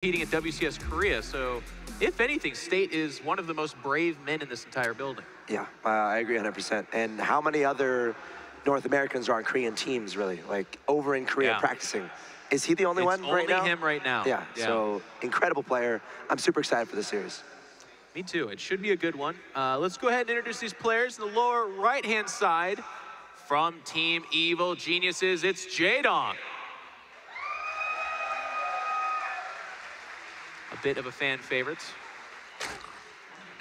competing at WCS Korea, so if anything, State is one of the most brave men in this entire building. Yeah, I agree 100%. And how many other North Americans are on Korean teams, really? Like, over in Korea practicing. Is he the only one right now? It's only him right now. Yeah, so incredible player. I'm super excited for this series. Me too. It should be a good one. Let's go ahead and introduce these players. In the lower right-hand side, from Team Evil Geniuses, it's Jaedong. A bit of a fan favorite.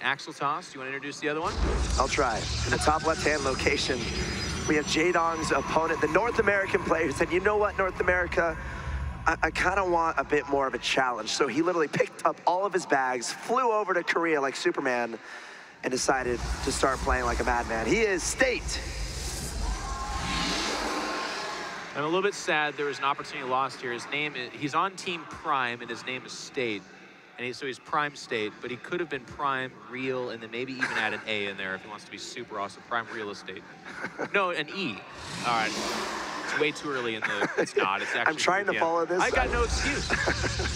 Axel Toss, do you want to introduce the other one? I'll try. In the top left-hand location, we have Jaedong's opponent, the North American player, who said, you know what, North America, I kind of want a bit more of a challenge. So he literally picked up all of his bags, flew over to Korea like Superman, and decided to start playing like a madman. He is State. I'm a little bit sad there was an opportunity lost here. He's on Team Prime, and his name is State. And so he's Prime State, but he could have been Prime Real, and then maybe even add an A in there if he wants to be super awesome. Prime Real Estate. No, an E. All right. It's way too early in the... It's not. It's actually... I'm trying to follow this. I got no excuse.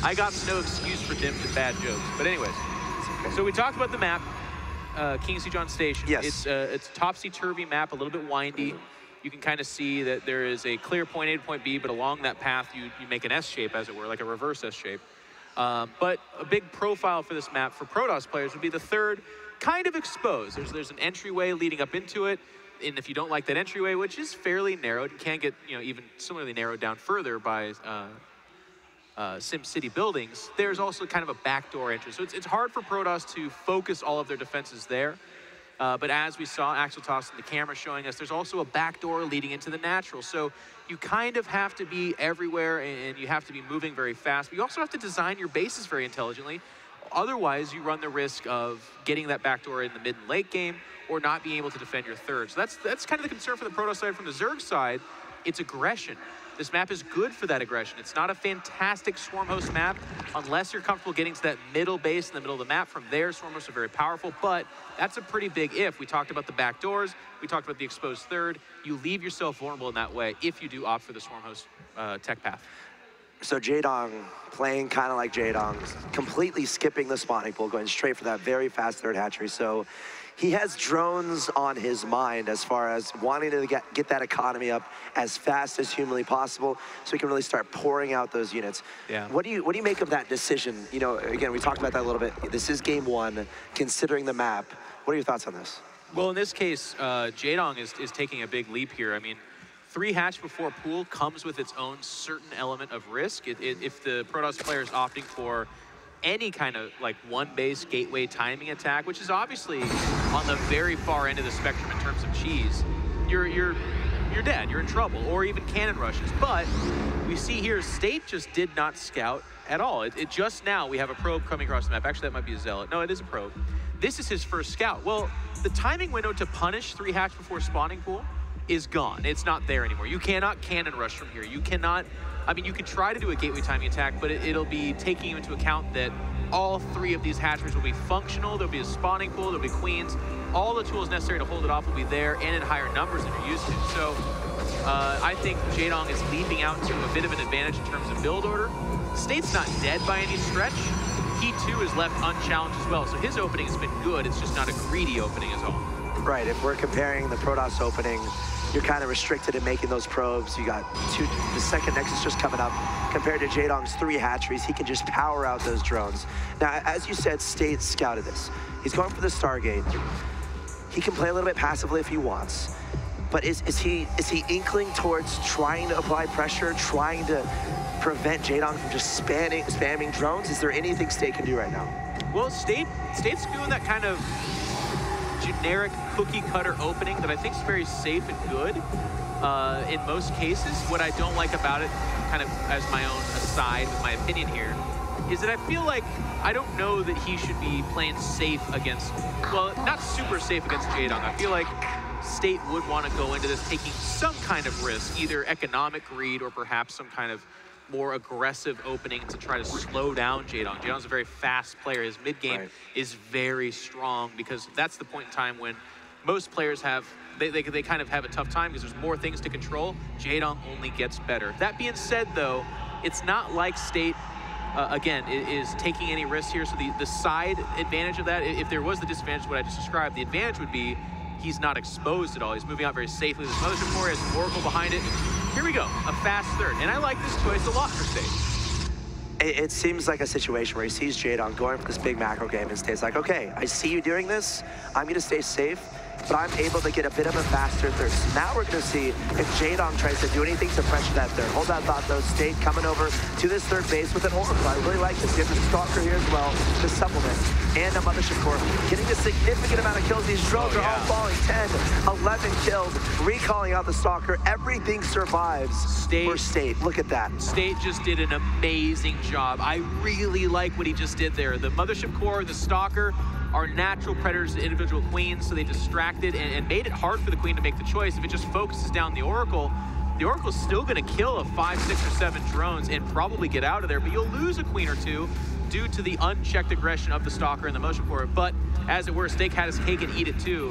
I got no excuse for dim and bad jokes. But anyways, so we talked about the map, King Sejong Station. Yes. It's a topsy-turvy map, a little bit windy. You can kind of see that there is a clear point A to point B, but along that path, you make an S shape, as it were, like a reverse S shape. But a big profile for this map for Protoss players would be the third, kind of exposed. There's an entryway leading up into it, and if you don't like that entryway, which is fairly narrowed, and can get even similarly narrowed down further by SimCity buildings, there's also kind of a backdoor entrance. So it's hard for Protoss to focus all of their defenses there. But as we saw, Axel Toss in the camera showing us, there's also a back door leading into the natural. So you kind of have to be everywhere, and you have to be moving very fast. But you also have to design your bases very intelligently. Otherwise, you run the risk of getting that back door in the mid and late game, or not being able to defend your third. So that's kind of the concern for the Protoss side. From the Zerg side, it's aggression. This map is good for that aggression. It's not a fantastic swarm host map unless you're comfortable getting to that middle base in the middle of the map. From there, swarm hosts are very powerful, but that's a pretty big if. We talked about the back doors. We talked about the exposed third. You leave yourself vulnerable in that way if you do opt for the swarm host tech path. So Jaedong playing kind of like Jaedong, completely skipping the spawning pool, going straight for that very fast third hatchery. So he has drones on his mind as far as wanting to get that economy up as fast as humanly possible, so he can really start pouring out those units. Yeah. What do you make of that decision? You know, again, we talked about that a little bit. This is game one, considering the map. What are your thoughts on this? Well, in this case, Jaedong is taking a big leap here. I mean, 3 hatch before pool comes with its own certain element of risk. If the Protoss player is opting for any kind of like one base gateway timing attack, which is obviously on the very far end of the spectrum in terms of cheese, you're dead, you're in trouble, or even cannon rushes. But we see here, State just did not scout at all. It just now, we have a probe coming across the map. Actually, that might be a Zealot. No, it is a probe. This is his first scout. Well, the timing window to punish 3 hatch before spawning pool is gone. It's not there anymore. You cannot cannon rush from here. You cannot, I mean, you can try to do a gateway timing attack, but it'll be taking into account that all 3 of these hatcheries will be functional. There'll be a spawning pool, there'll be queens. All the tools necessary to hold it off will be there and in higher numbers than you're used to. So I think Jaedong is leaping out to a bit of an advantage in terms of build order. State's not dead by any stretch. He too is left unchallenged as well. So his opening has been good. It's just not a greedy opening as all. Right, if we're comparing the Protoss opening, you're kind of restricted in making those probes. You got the second Nexus just coming up. Compared to Jaedong's 3 hatcheries, he can just power out those drones. Now, as you said, State scouted this. He's going for the Stargate. He can play a little bit passively if he wants. But is he inkling towards trying to apply pressure, trying to prevent Jaedong from just spamming drones? Is there anything State can do right now? Well, State's doing that kind of generic cookie cutter opening that I think is very safe and good in most cases. What I don't like about it, kind of as my own aside with my opinion here, is that I feel like I don't know that he should be playing safe against, well, not super safe against Jaedong. I feel like State would want to go into this taking some kind of risk, either economic greed or perhaps some kind of more aggressive opening to try to slow down Jaedong. Jaedong's a very fast player. His mid-game is very strong because that's the point in time when most players have, they kind of have a tough time because there's more things to control. Jaedong only gets better. That being said, though, it's not like State again, is taking any risks here. So the side advantage of that, if there was the disadvantage of what I just described, the advantage would be he's not exposed at all. He's moving out very safely. This Mothership Core has an Oracle behind it. Here we go, a fast third. And I like this choice a lot for State. It seems like a situation where he sees Jaedong going for this big macro game and State's like, okay, I see you doing this. I'm going to stay safe, but I'm able to get a bit of a faster third. So now we're going to see if Jaedong tries to do anything to pressure that third. Hold that thought, though. State coming over to this third base with an Oracle. I really like this. Get the Stalker here as well to supplement. And a Mothership Core getting a significant amount of kills. These drones are all falling. 10, 11 kills. Recalling out the Stalker. Everything survives for State. Look at that. State just did an amazing job. I really like what he just did there. The Mothership Core, the Stalker, are natural predators to individual queens, so they distracted and made it hard for the queen to make the choice. If it just focuses down the Oracle's still going to kill a 5, 6, or 7 drones and probably get out of there, but you'll lose a queen or two due to the unchecked aggression of the Stalker and the Motion for it. But as it were, Stake had his cake and ate it too,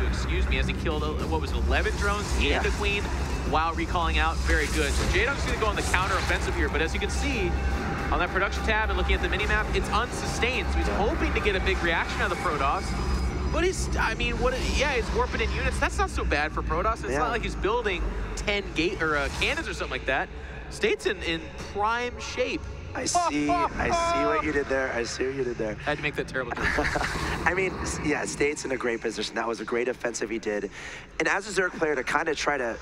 excuse me, as he killed, what was it, 11 drones and a queen while recalling out. Very good. So Jaedong's going to go on the counter offensive here, but as you can see, on that production tab and looking at the mini-map, it's unsustained, so he's hoping to get a big reaction out of the Protoss. But he's warping in units. That's not so bad for Protoss. It's not like he's building 10 cannons or something like that. State's in prime shape. I see what you did there. I see what you did there. I had to make that terrible joke. I mean, yeah, State's in a great position. That was a great offensive he did. And as a Zerg player, to kind of try to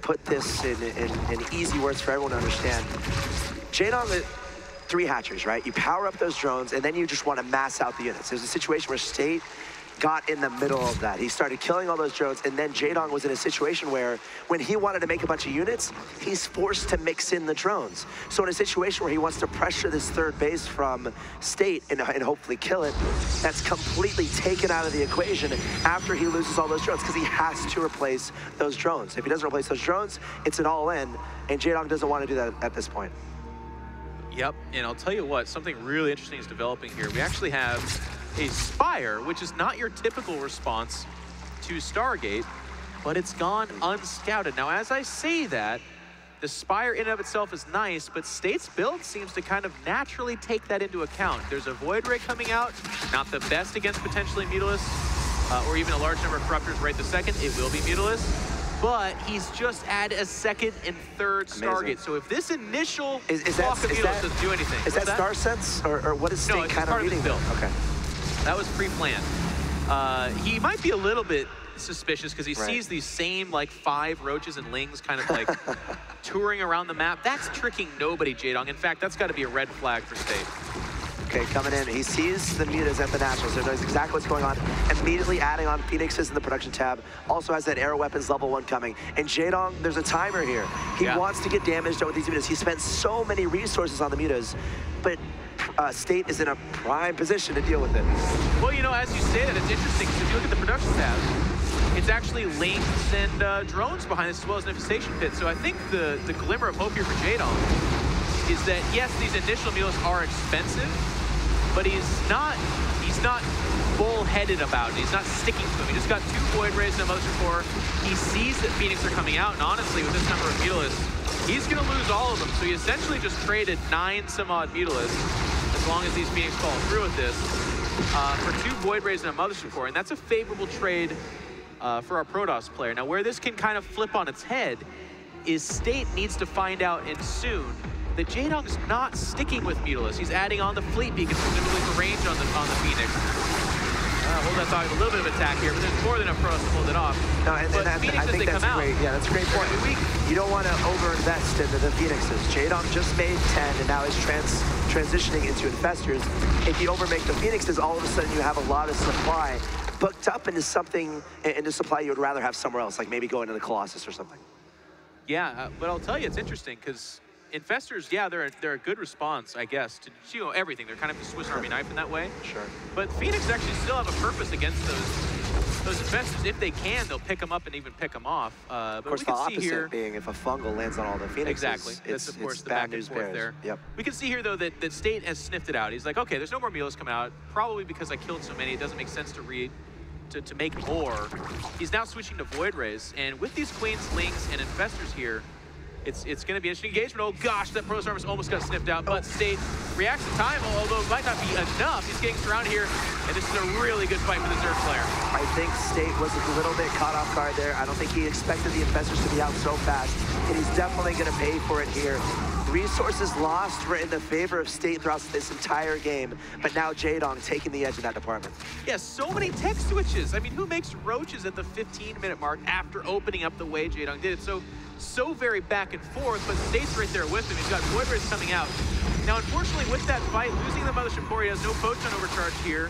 put this in easy words for everyone to understand, Jaedong, 3 hatcheries, right? You power up those drones, and then you just want to mass out the units. There's a situation where State got in the middle of that. He started killing all those drones, and then Jaedong was in a situation where when he wanted to make a bunch of units, he's forced to mix in the drones. So in a situation where he wants to pressure this third base from State and hopefully kill it, that's completely taken out of the equation after he loses all those drones, because he has to replace those drones. If he doesn't replace those drones, it's an all-in, and Jaedong doesn't want to do that at this point. Yep, and I'll tell you what, something really interesting is developing here. We actually have a Spire, which is not your typical response to Stargate, but it's gone unscouted. Now, as I say that, the Spire in and of itself is nice, but State's build seems to kind of naturally take that into account. There's a Void Ray coming out, not the best against potentially Mutalisk, or even a large number of Corruptors right this second. It will be Mutalisk. But he's just added a second and third Stargate. So if this initial block of Mutalisk doesn't do anything. Is that Star Sense, or what is State kind of reading? Build. Okay. That was pre-planned. He might be a little bit suspicious because he sees these same like 5 roaches and lings kind of like touring around the map. That's tricking nobody, Jaedong. In fact, that's got to be a red flag for State. Okay, coming in. He sees the mutas at the Nationals, so knows exactly what's going on. Immediately adding on Phoenixes in the production tab. Also has that Aero Weapons level 1 coming. And Jaedong, there's a timer here. He wants to get damage done with these mutas. He spent so many resources on the mutas, but State is in a prime position to deal with it. Well, you know, as you say that, it's interesting, because if you look at the production tab, it's actually lings and drones behind this, as well as an infestation pit. So I think the glimmer of hope here for Jaedong is that, yes, these initial meals are expensive, but he's not bullheaded about it. He's not sticking to them. He just got 2 Void Rays and a Motion Core. He sees that Phoenix are coming out, and honestly, with this number of Mutalisks, he's going to lose all of them. So he essentially just traded 9 some odd Mutalisks, as long as these Phoenix follow through with this, for 2 Void Rays and a Mothership Core, and that's a favorable trade for our Protoss player. Now, where this can kind of flip on its head is State needs to find out, and soon, that Jaedong's not sticking with Mutalisk. He's adding on the Fleet Beacon, presumably for range on the Phoenix. Hold that thought, a little bit of attack here, but there's more than enough for us to hold it off. No, and I think that's great. Yeah, that's a great point. You don't want to overinvest into the Phoenixes. Jaedong just made 10, and now he's transitioning into Infestors. If you overmake the Phoenixes, all of a sudden you have a lot of supply booked up into something, into supply you would rather have somewhere else, like maybe go into the Colossus or something. Yeah, but I'll tell you, it's interesting, because Infestors, yeah, they're a good response, I guess, to everything. They're kind of the Swiss Army knife in that way. Sure. But Phoenix actually still have a purpose against those Infestors. If they can, they'll pick them up and even pick them off. But of course, we the can see opposite here, being if a fungal lands on all the Phoenixes. Exactly. That's of course the back and forth there. Yep. We can see here though that State has sniffed it out. He's like, okay, there's no more Mutalisks coming out. Probably because I killed so many, it doesn't make sense to make more. He's now switching to Void Rays, and with these Queens, Lings, and Infestors here, it's going to be an interesting engagement. Oh gosh, that Protoss Armor almost got snipped out, but State reacts in time, although it might not be enough. He's getting surrounded here, and this is a really good fight for the Zerg player. I think State was a little bit caught off guard there. I don't think he expected the Infestors to be out so fast, and he's definitely going to pay for it here. Resources lost were in the favor of State throughout this entire game, but now Jaedong taking the edge in that department. Yeah, so many tech switches. I mean, who makes roaches at the 15-minute mark after opening up the way Jaedong did it? So very back and forth, but State's right there with him. He's got Void Rays coming out. Now, unfortunately, with that fight, losing the Mothership Core, he has no Photon overcharge here,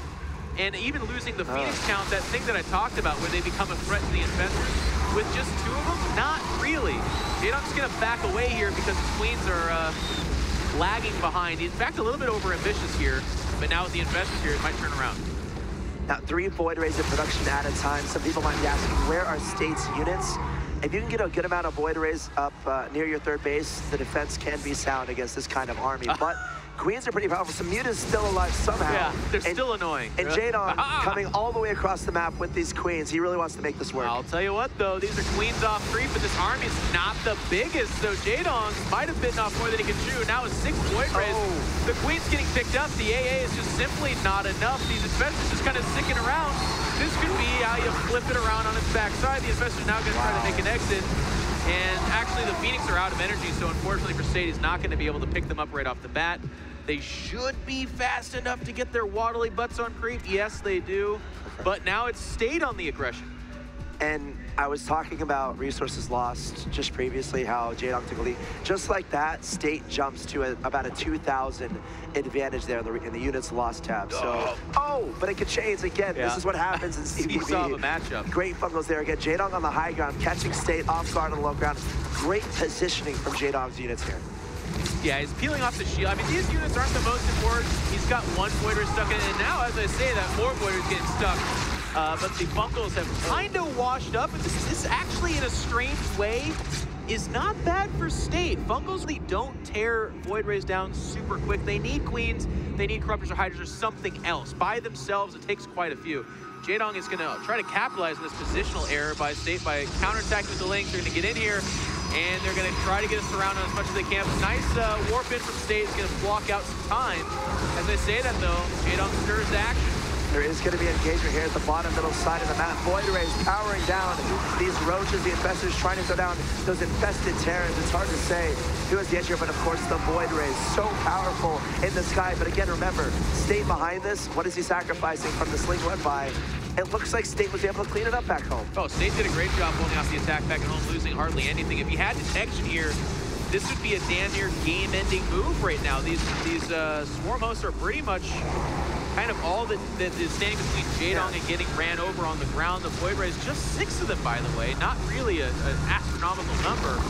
and even losing the Phoenix count, that thing that I talked about where they become a threat to the Infestors, with just 2 of them, not really. Jaedong's gonna back away here because his Queens are lagging behind. In fact, a little bit over-ambitious here, but now with the Infestors here, it might turn around. Now, 3 Void Rays in production at a time. Some people might be asking, where are State's units? If you can get a good amount of Void Rays up near your third base, the defense can be sound against this kind of army. But Queens are pretty powerful. So Muta's still alive somehow. Yeah, they're still annoying. And Jaedong coming all the way across the map with these Queens. He really wants to make this work. I'll tell you what, though, these are Queens off 3, but this army's not the biggest. So Jaedong might have bitten off more than he can chew. Now with 6 Void Rays, the Queen's getting picked up. The AA is just simply not enough. These Infestors just kind of sticking around. This could be how you flip it around on its backside. The Infestors now going to try to make an exit. And actually, the Phoenix are out of energy, so unfortunately for State, he's not going to be able to pick them up right off the bat. They should be fast enough to get their waddly butts on creep. Yes, they do. But now it's State on the aggression. And I was talking about resources lost just previously, how Jaedong took a lead. Just like that, State jumps to about a 2,000 advantage there in the units lost tab. So, but it could change again. Yeah. This is what happens in CBB. We saw the matchup. Great fumbles there again. Jaedong on the high ground, catching State off guard on the low ground. Great positioning from Jaedong's units here. Yeah, he's peeling off the shield. I mean, these units aren't the most important. He's got 1 Void Ray stuck in it, and now, as I say that, more Void Rays getting stuck. But the Funkles have kind of washed up, and this actually, in a strange way, is not bad for State. Funkles really don't tear Void Rays down super quick. They need Queens, they need Corruptors or Hydras or something else. By themselves, it takes quite a few. Jaedong is going to try to capitalize on this positional error by State by counterattacking with the Link. They're going to get in here, and they're going to try to get us around as much as they can. But nice warp in from State is going to block out some time. As I say that, though, Jaedong stirs action. There is going to be engagement here at the bottom middle side of the map. Void Rays powering down these roaches, the Infestors trying to throw down those infested Terrans. It's hard to say who has the edge here, but of course the Void Rays, so powerful in the sky. But again, remember, State behind this, what is he sacrificing from the Sling went by? It looks like State was able to clean it up back home. Oh, State did a great job holding off the attack back at home, losing hardly anything. If he had detection here, this would be a damn near game-ending move right now. These Swarm hosts are pretty much kind of all that is standing between Jaedong and getting ran over on the ground. The Void Rays, just 6 of them, by the way. Not really an astronomical number.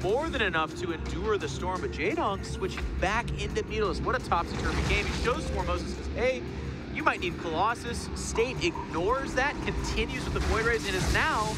More than enough to endure the storm, but Jaedong switching back into Mutilus. What a topsy-turvy game. He shows Swarm hosts and says, hey, you might need Colossus. State ignores that, continues with the Void Rays, and is now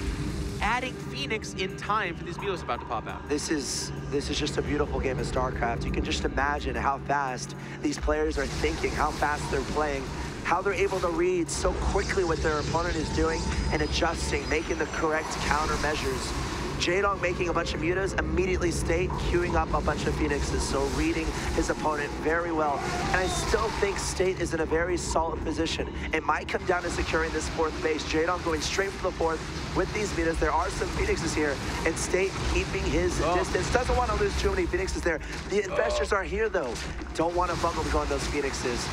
adding Phoenix in time for these Mutilus about to pop out. This is just a beautiful game of StarCraft. You can just imagine how fast these players are thinking, how fast they're playing, how they're able to read so quickly what their opponent is doing and adjusting, making the correct countermeasures. Jaedong making a bunch of mutas, immediately State queuing up a bunch of Phoenixes, so reading his opponent very well. And I still think State is in a very solid position. It might come down to securing this 4th base. Jaedong going straight for the 4th with these mutas. There are some Phoenixes here, and State keeping his distance. Doesn't want to lose too many Phoenixes there. The Infestors are here, though. Don't want to fumble to go on those Phoenixes.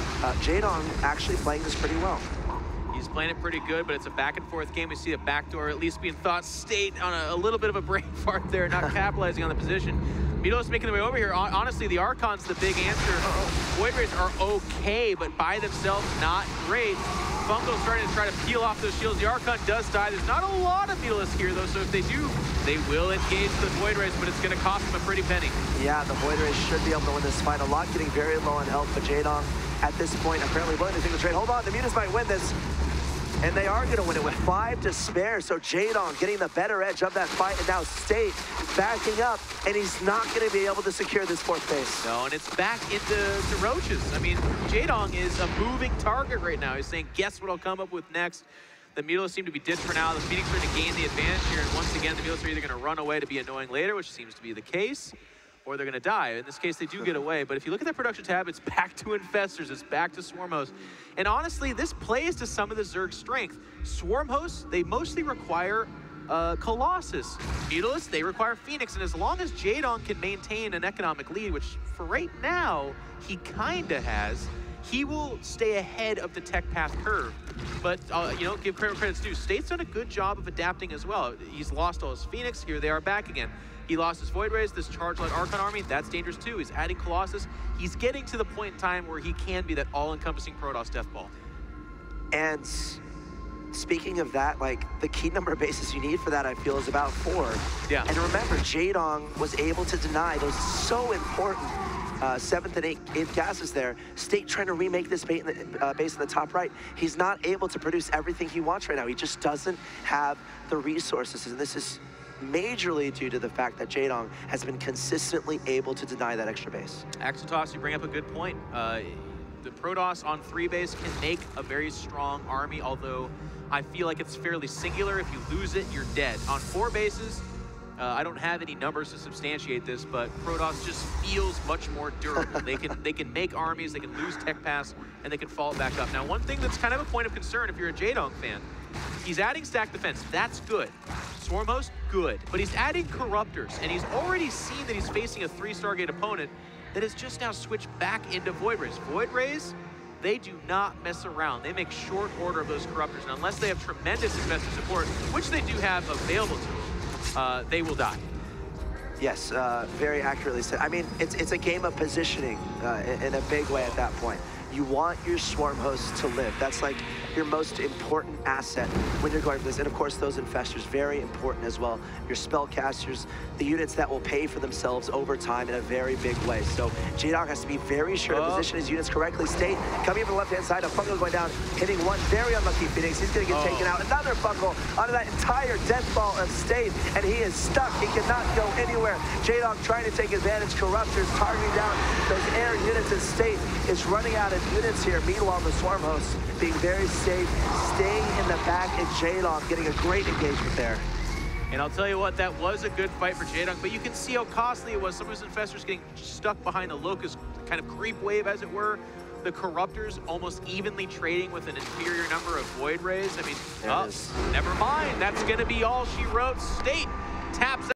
Jaedong actually playing this pretty well. He's playing it pretty good, but it's a back and forth game. We see a backdoor at least being thought. State on a little bit of a brain fart there, not capitalizing on the position. Mutilus making their way over here. Honestly, the Archon's the big answer. Void Rays are okay, but by themselves, not great. Funko's starting to try to peel off those shields. The Archon does die. There's not a lot of Mutilus here, though, so if they do, they will engage the Void Rays, but it's going to cost them a pretty penny. Yeah, the Void Rays should be able to win this fight. A lot getting very low on health, but Jaedong at this point apparently willing to take the trade. Hold on, the Mutas might win this. And they are going to win it with 5 to spare. So Jaedong getting the better edge of that fight, and now State backing up, and he's not going to be able to secure this 4th base. No, and it's back into roaches. I mean, Jaedong is a moving target right now. He's saying, guess what I'll come up with next? The Mutalists seem to be ditched for now. The Phoenix are going to gain the advantage here, and once again, the Mutalists are either going to run away to be annoying later, which seems to be the case, or they're going to die. In this case, they do get away, but if you look at that production tab, it's back to Infestors, it's back to Swarm Hosts. And honestly, this plays to some of the Zerg's strength. Swarm Hosts, they mostly require Colossus. Mutalists, they require Phoenix, and as long as Jaedong can maintain an economic lead, which for right now, he kinda has, he will stay ahead of the tech path curve. But, you know, give credit's due. State's done a good job of adapting as well. He's lost all his Phoenix, here they are back again. He lost his Void Rays, this Charge-Light Archon army, that's dangerous too. He's adding Colossus. He's getting to the point in time where he can be that all-encompassing Protoss death ball. And speaking of that, like, the key number of bases you need for that, I feel, is about 4. Yeah. And remember, Jaedong was able to deny those so important 7th and 8th gases there. State trying to remake this base in the top right. He's not able to produce everything he wants right now. He just doesn't have the resources, and this is majorly due to the fact that Jaedong has been consistently able to deny that extra base. Axitos, you bring up a good point. The Protoss on 3 base can make a very strong army, although I feel like it's fairly singular. If you lose it, you're dead. On 4 bases, I don't have any numbers to substantiate this, but Protoss just feels much more durable. They can make armies, they can lose tech pass, and they can fall back up. Now, one thing that's kind of a point of concern if you're a Jaedong fan, he's adding stack defense. That's good. Swarm Host, good. But he's adding Corruptors, and he's already seen that he's facing a 3 Stargate opponent that has just now switched back into Void Rays. Void Rays, they do not mess around. They make short order of those Corruptors, and unless they have tremendous investor support, which they do have available to them, they will die. Yes, very accurately said. I mean, it's a game of positioning in a big way at that point. You want your Swarm Hosts to live. That's like your most important asset when you're going for this. And of course, those Infestors, very important as well. Your Spellcasters, the units that will pay for themselves over time in a very big way. So Jaedong has to be very sure to position his units correctly. State coming from the left-hand side, a Fungal going down, hitting one very unlucky Phoenix. He's gonna get taken out. Another Fungal onto that entire death ball of State, and he is stuck. He cannot go anywhere. Jaedong trying to take advantage. Corruptors targeting down those air units, and State is running out of units here. Meanwhile, the Swarm Hosts being very safe, staying in the back, and Jaedong getting a great engagement there. And I'll tell you what, that was a good fight for Jaedong, but you can see how costly it was. Some of his Infestors getting stuck behind a Locust kind of creep wave, as it were. The Corruptors almost evenly trading with an inferior number of Void Rays. I mean, never mind. That's going to be all she wrote. State taps